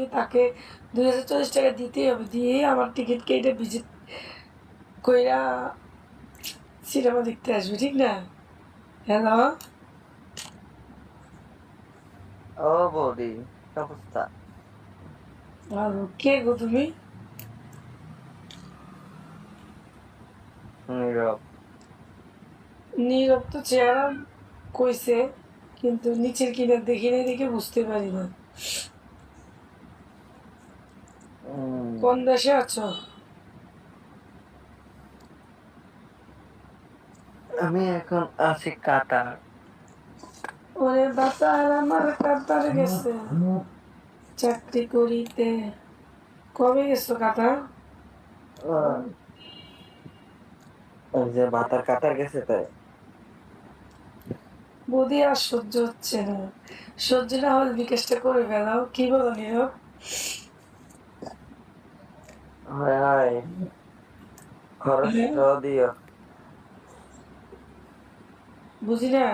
তুমি তাকে 2040 টাকা দিতেই হবে, দিয়ে আমার টিকিট কেটে ভিজিট কইরা সিনেমা দেখতে আসবে, ঠিক না? হ্যালো, ও বৌদি, কি অবস্থা? আর কে গো তুমি? নীরব। নীরব তো চেহারা কইছে, কিন্তু নিচের কিনা দেখি নাই দেখে বুঝতে পারি না কোন দেশে আছো। আমি এখন আছি কাতার। ওরে বাতার আমার কাতারে গেছে চাকরি করিতে। কবে গেছো কাতার? ওই যে ভাতার কাতার গেছে তাই। বৌদি আর সহ্য হচ্ছে না, সহ্য না হলে বিকাশটা করে ফেলাও, কি বলো নীরব? হায় হায়, হ্যাঁ, খরচটাও দিও। বুঝি না।